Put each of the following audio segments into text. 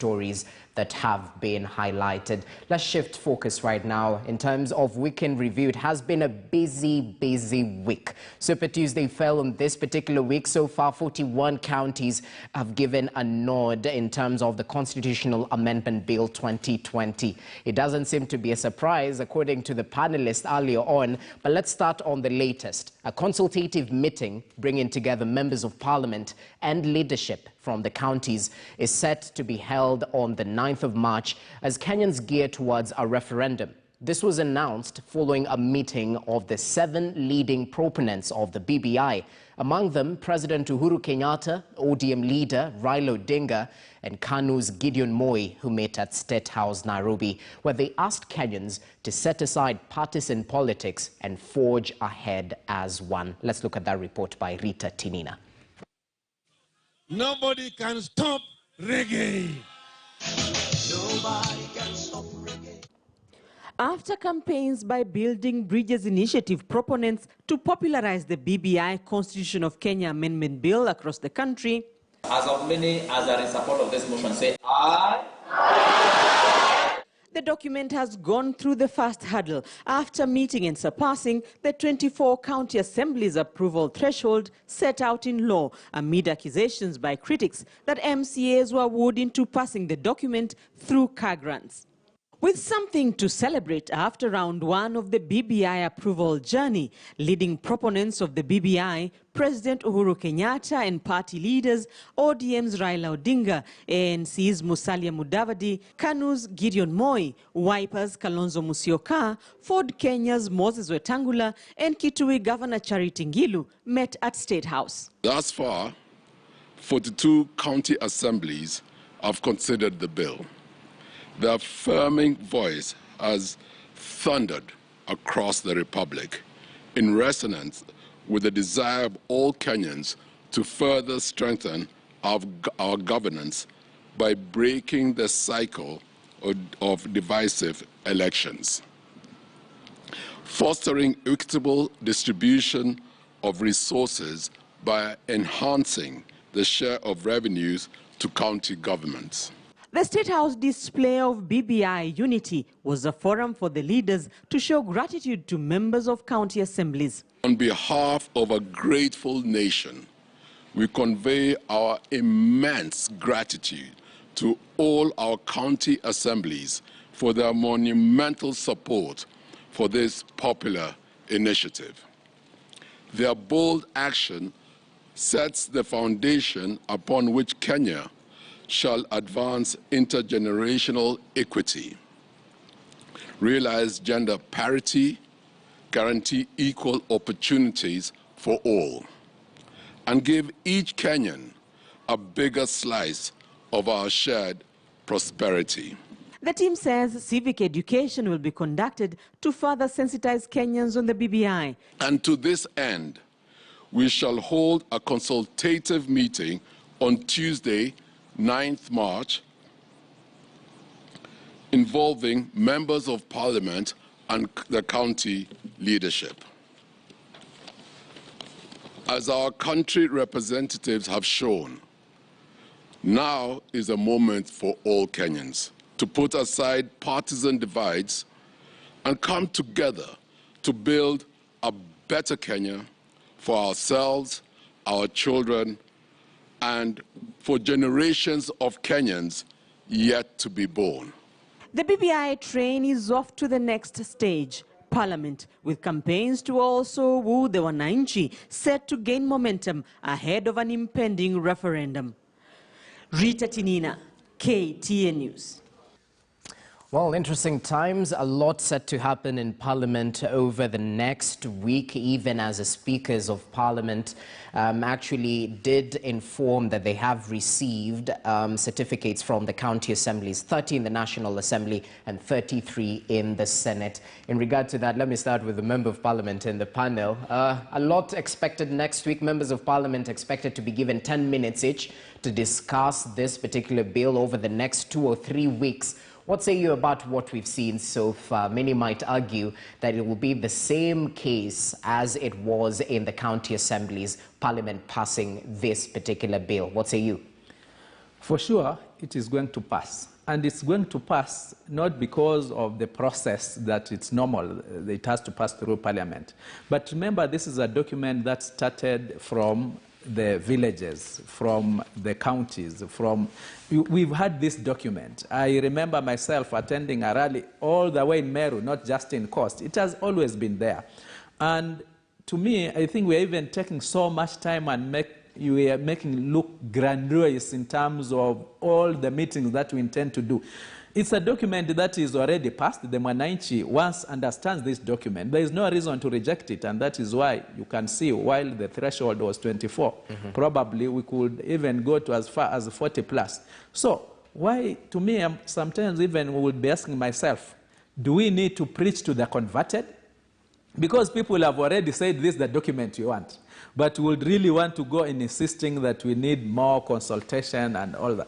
stories that have been highlighted. Let's shift focus right now. In terms of weekend review, it has been a busy week. Super Tuesday fell on this particular week. So far, 41 counties have given a nod in terms of the Constitutional Amendment Bill 2020. It doesn't seem to be a surprise, according to the panelists earlier on. But let's start on the latest. A consultative meeting bringing together members of parliament and leadership from the counties is set to be held on the 9th of March as Kenyans gear towards a referendum. This was announced following a meeting of the 7 leading proponents of the BBI. Among them, President Uhuru Kenyatta, ODM leader Raila Odinga, and KANU's Gideon Moi, who met at State House, Nairobi, where they asked Kenyans to set aside partisan politics and forge ahead as one. Let's look at that report by Rita Tinina. Nobody can stop reggae. Nobody can stop reggae. After campaigns by Building Bridges Initiative proponents to popularize the BBI Constitution of Kenya Amendment Bill across the country, as of many as are in support of this motion, say aye. the document has gone through the first hurdle after meeting and surpassing the 24 county assemblies approval threshold set out in law amid accusations by critics that MCAs were wooed into passing the document through car grants. With something to celebrate after round 1 of the BBI approval journey, leading proponents of the BBI, President Uhuru Kenyatta and party leaders, ODM's Raila Odinga, ANC's Musalia Mudavadi, KANU's Gideon Moi, Wiper's Kalonzo Musyoka, Ford Kenya's Moses Wetangula, and Kitui Governor Charity Ngilu met at State House. Thus far, 42 county assemblies have considered the bill. The affirming voice has thundered across the Republic in resonance with the desire of all Kenyans to further strengthen our governance by breaking the cycle of divisive elections, fostering equitable distribution of resources by enhancing the share of revenues to county governments. The State House display of BBI unity was a forum for the leaders to show gratitude to members of county assemblies. On behalf of a grateful nation, we convey our immense gratitude to all our county assemblies for their monumental support for this popular initiative. Their bold action sets the foundation upon which Kenya shall advance intergenerational equity, realize gender parity, guarantee equal opportunities for all, and give each Kenyan a bigger slice of our shared prosperity. The team says civic education will be conducted to further sensitize Kenyans on the BBI. And to this end, we shall hold a consultative meeting on Tuesday, 9th March, involving members of parliament and the county leadership. As our country representatives have shown, now is a moment for all Kenyans to put aside partisan divides and come together to build a better Kenya for ourselves, our children, and for generations of Kenyans yet to be born. The BBI train is off to the next stage, Parliament, with campaigns to also woo the Wananchi set to gain momentum ahead of an impending referendum. Rita Tinina, KTN News. Well, interesting times, a lot set to happen in Parliament over the next week, even as the speakers of Parliament actually did inform that they have received certificates from the county assemblies, 30 in the National Assembly and 33 in the Senate. In regard to that, let me start with the Member of Parliament in the panel. A lot expected next week. Members of Parliament expected to be given 10 minutes each to discuss this particular bill over the next 2 or 3 weeks. What say you about what we've seen so far? Many might argue that it will be the same case as it was in the county assemblies, Parliament passing this particular bill. What say you? For sure, it is going to pass. And it's going to pass not because of the process that it's normal, it has to pass through Parliament. But remember, this is a document that started from the villages, from the counties, we've had this document. I remember myself attending a rally all the way in Meru, not just in Coast. It has always been there. And to me, I think we're even taking so much time and we are making look grandiose in terms of all the meetings that we intend to do. It's a document that is already passed. The Mwananchi once understands this document. There is no reason to reject it, and that is why you can see while the threshold was 24, probably we could even go to as far as 40 plus. So why, to me, sometimes even would be asking myself, do we need to preach to the converted? Because people have already said this is the document you want. But we would really want to go in insisting that we need more consultation and all that.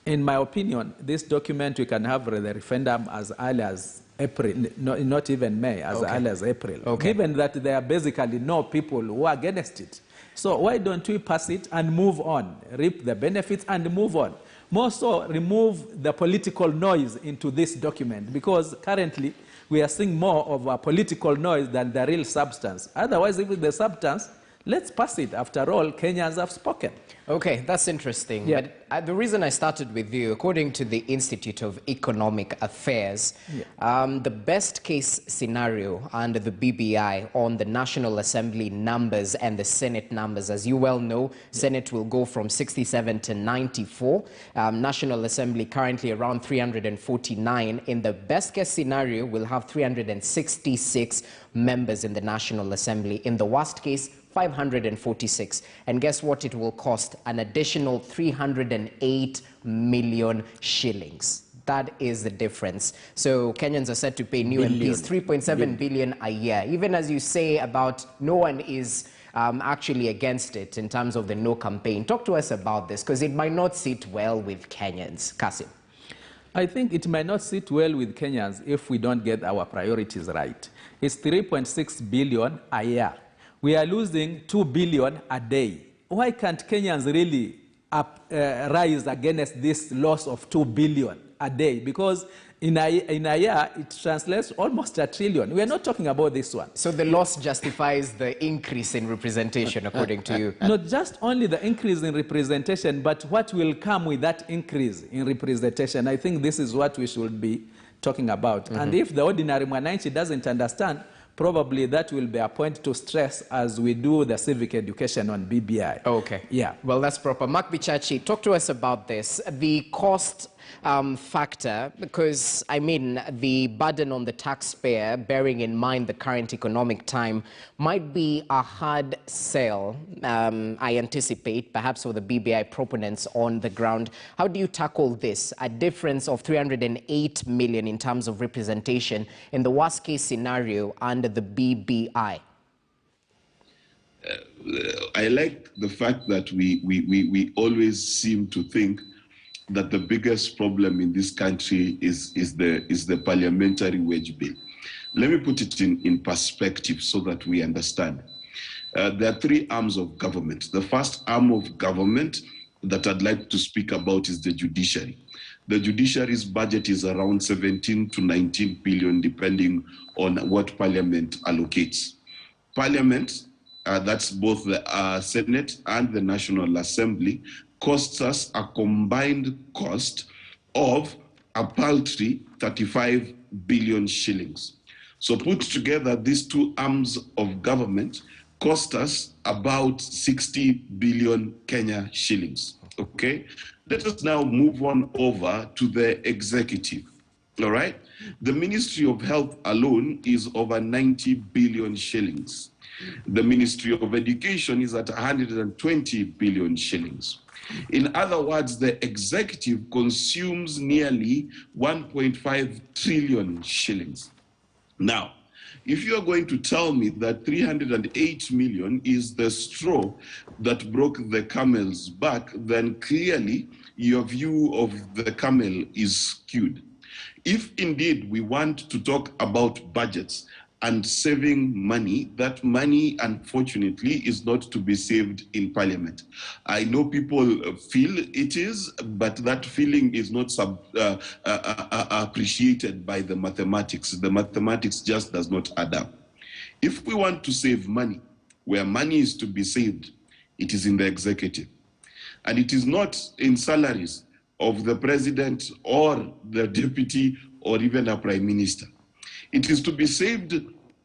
In my opinion, this document, we can have the referendum as early as April, not even May, as early as April, given that there are basically no people who are against it. So why don't we pass it and move on, reap the benefits and move on? More so, remove the political noise into this document, because currently we are seeing more of a political noise than the real substance. Otherwise, if it's the substance, let's pass it. After all, Kenyans have spoken. Okay, that's interesting. Yeah. But the reason I started with you, according to the Institute of Economic Affairs, the best case scenario under the BBI on the National Assembly numbers and the Senate numbers, as you well know, Senate will go from 67 to 94. National Assembly currently around 349. In the best case scenario, we'll have 366 members in the National Assembly. In the worst case, 546. And guess what it will cost? An additional 308 million shillings. That is the difference. So Kenyans are set to pay new MPs 3.7 billion a year. Even as you say about no one is actually against it in terms of the no campaign. Talk to us about this, because it might not sit well with Kenyans. Kasim. I think it might not sit well with Kenyans if we don't get our priorities right. It's 3.6 billion a year. We are losing 2 billion a day. Why can't Kenyans really rise against this loss of 2 billion a day? Because in a year, it translates almost $1 trillion. We are not talking about this one. So the loss justifies the increase in representation, according to you? Not just only the increase in representation, but what will come with that increase in representation. I think this is what we should be talking about. And if the ordinary Mwananchi doesn't understand, probably that will be a point to stress as we do the civic education on BBI. Okay. Yeah. Well, that's proper. Mark Bichachi, talk to us about this. The cost factor, because, I mean, the burden on the taxpayer, bearing in mind the current economic time, might be a hard sell, I anticipate, perhaps for the BBI proponents on the ground. How do you tackle this? A difference of 308 million in terms of representation in the worst case scenario under the BBI. I like the fact that we always seem to think that the biggest problem in this country is the parliamentary wage bill. Let me put it in perspective so that we understand. There are three arms of government. The first arm of government that I'd like to speak about is the judiciary. The judiciary's budget is around 17 to 19 billion, depending on what Parliament allocates. Parliament, that's both the Senate and the National Assembly, costs us a combined cost of a paltry 35 billion shillings. So put together, these two arms of government cost us about 60 billion Kenya shillings, okay? Let us now move on over to the executive, all right? The Ministry of Health alone is over 90 billion shillings. The Ministry of Education is at 120 billion shillings. In other words, the executive consumes nearly 1.5 trillion shillings. Now, if you are going to tell me that 308 million is the straw that broke the camel's back, then clearly your view of the camel is skewed. If indeed we want to talk about budgets, and saving money, that money, unfortunately, is not to be saved in Parliament. I know people feel it is, but that feeling is not appreciated by the mathematics. The mathematics just does not add up. If we want to save money, where money is to be saved, it is in the executive. And it is not in salaries of the president or the deputy or even a prime minister. It is to be saved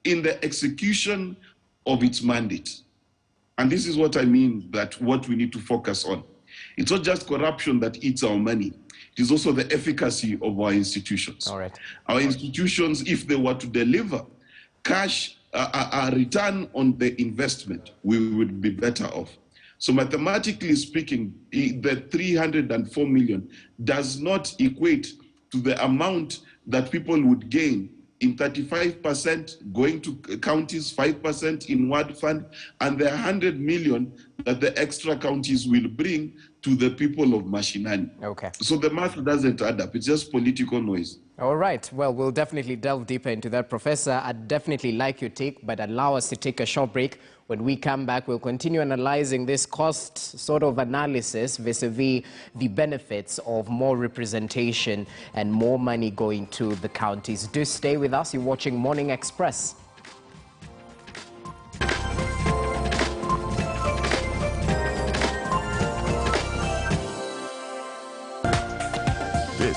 in the execution of its mandate. And this is what I mean, that what we need to focus on. It's not just corruption that eats our money. It is also the efficacy of our institutions. All right. Our institutions, if they were to deliver cash, a return on the investment, we would be better off. So mathematically speaking, the 304 million does not equate to the amount that people would gain in 35% going to counties, 5% in ward fund, and the 100 million that the extra counties will bring to the people of Mashinani. Okay. So the math doesn't add up. It's just political noise. All right. Well, we'll definitely delve deeper into that, Professor. I'd definitely like your take, but allow us to take a short break. When we come back, we'll continue analyzing this cost sort of analysis vis-a-vis the benefits of more representation and more money going to the counties. Do stay with us. You're watching Morning Express.